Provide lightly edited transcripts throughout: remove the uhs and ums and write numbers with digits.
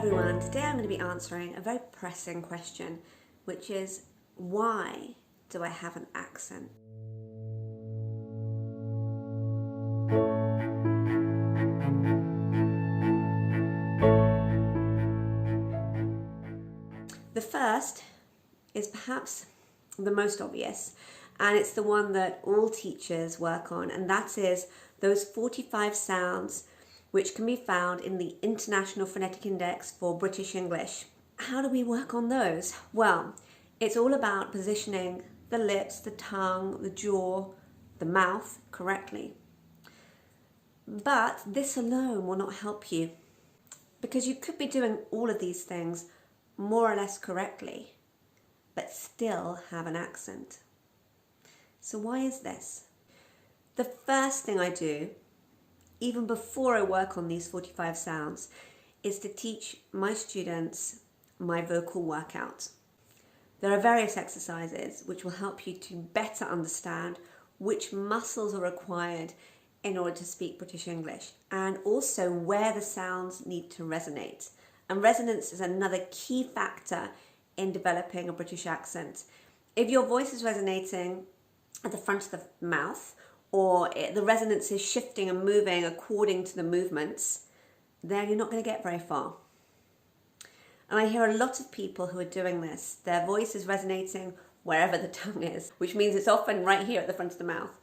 everyone, today I'm going to be answering a very pressing question, which is, why do I have an accent? The first is perhaps the most obvious, and it's the one that all teachers work on, and that is those 45 sounds which can be found in the International Phonetic Index for British English. How do we work on those? Well, it's all about positioning the lips, the tongue, the jaw, the mouth correctly. But this alone will not help you, because you could be doing all of these things more or less correctly, but still have an accent. So why is this? The first thing I do, even before I work on these 45 sounds, is to teach my students my vocal workout. There are various exercises which will help you to better understand which muscles are required in order to speak British English, and also where the sounds need to resonate. And resonance is another key factor in developing a British accent. If your voice is resonating at the front of the mouth, or the resonance is shifting and moving according to the movements, then you're not going to get very far. And I hear a lot of people who are doing this. Their voice is resonating wherever the tongue is, which means it's often right here at the front of the mouth.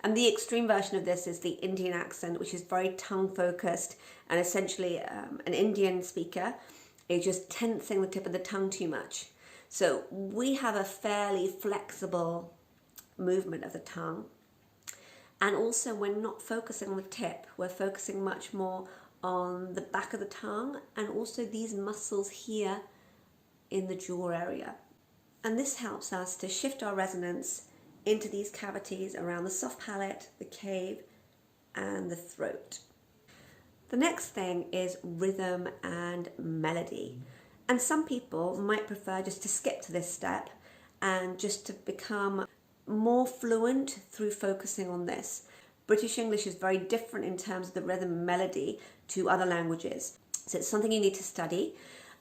And the extreme version of this is the Indian accent, which is very tongue focused, and essentially an Indian speaker is just tensing the tip of the tongue too much. So we have a fairly flexible movement of the tongue. And also we're not focusing on the tip, we're focusing much more on the back of the tongue and also these muscles here in the jaw area. And this helps us to shift our resonance into these cavities around the soft palate, the cave, and the throat. The next thing is rhythm and melody. And some people might prefer just to skip to this step and just to become more fluent through focusing on this. British English is very different in terms of the rhythm and melody to other languages. So it's something you need to study.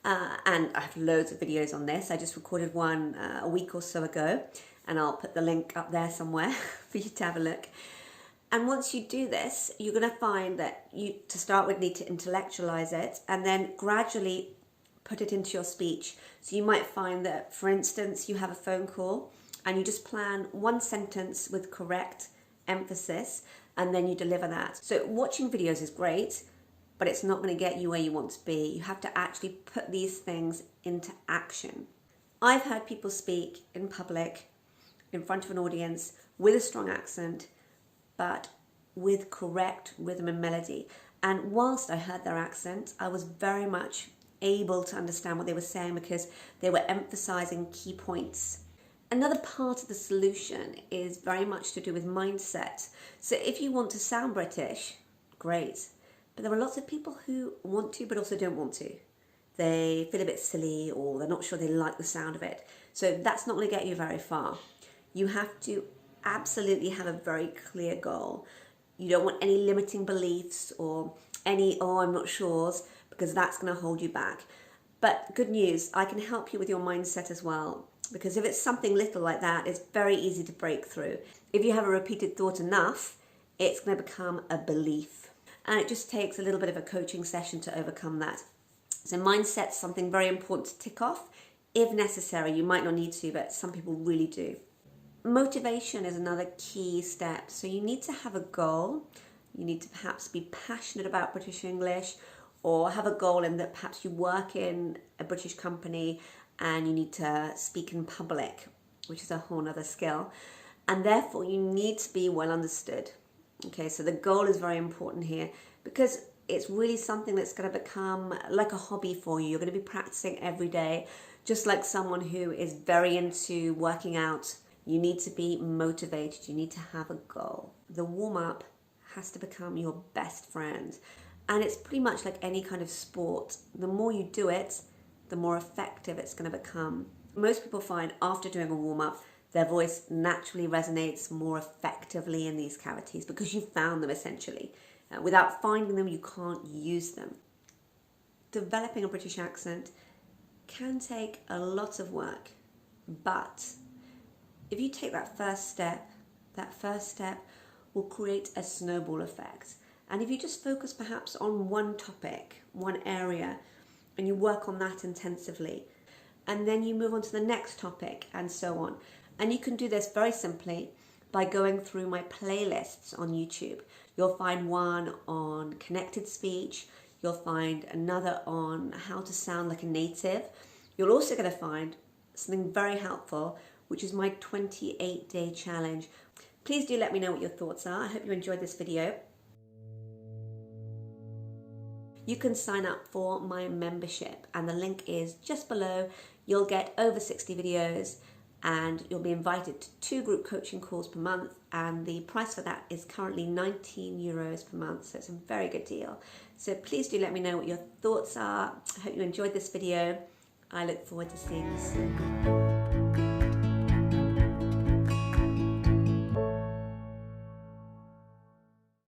And I have loads of videos on this. I just recorded one a week or so ago, and I'll put the link up there somewhere for you to have a look. And once you do this, you're going to find that you, to start with, need to intellectualize it and then gradually put it into your speech. So you might find that, for instance, you have a phone call and you just plan one sentence with correct emphasis and then you deliver that. So watching videos is great, but it's not going to get you where you want to be. You have to actually put these things into action. I've heard people speak in public, in front of an audience, with a strong accent, but with correct rhythm and melody. And whilst I heard their accent, I was very much able to understand what they were saying because they were emphasizing key points. Another part of the solution is very much to do with mindset. So if you want to sound British, great. But there are lots of people who want to but also don't want to. They feel a bit silly or they're not sure they like the sound of it. So that's not going to get you very far. You have to absolutely have a very clear goal. You don't want any limiting beliefs or any, oh, I'm not sure's, because that's going to hold you back. But good news, I can help you with your mindset as well. Because if it's something little like that, it's very easy to break through. If you have a repeated thought enough, it's going to become a belief. And it just takes a little bit of a coaching session to overcome that. So mindset's something very important to tick off. If necessary, you might not need to, but some people really do. Motivation is another key step. So you need to have a goal. You need to perhaps be passionate about British English, or have a goal in that perhaps you work in a British company and you need to speak in public, which is a whole other skill. And therefore you need to be well understood. Okay, so the goal is very important here because it's really something that's going to become like a hobby for you. You're going to be practicing every day, just like someone who is very into working out. You need to be motivated. You need to have a goal. The warm-up has to become your best friend. And it's pretty much like any kind of sport. The more you do it, the more effective it's going to become. Most people find after doing a warm-up, their voice naturally resonates more effectively in these cavities because you've found them essentially. Without finding them, you can't use them. developing a British accent can take a lot of work, but if you take that first step will create a snowball effect. And if you just focus perhaps on one topic, one area, and you work on that intensively, and then you move on to the next topic and so on. And you can do this very simply by going through my playlists on YouTube. You'll find one on connected speech. You'll find another on how to sound like a native. You're also going to find something very helpful, which is my 28-day challenge. Please do let me know what your thoughts are. I hope you enjoyed this video. You can sign up for my membership and the link is just below. You'll get over 60 videos and you'll be invited to 2 group coaching calls per month, and the price for that is currently €19 per month, so it's a very good deal. So please do let me know what your thoughts are. I hope you enjoyed this video. I look forward to seeing you soon.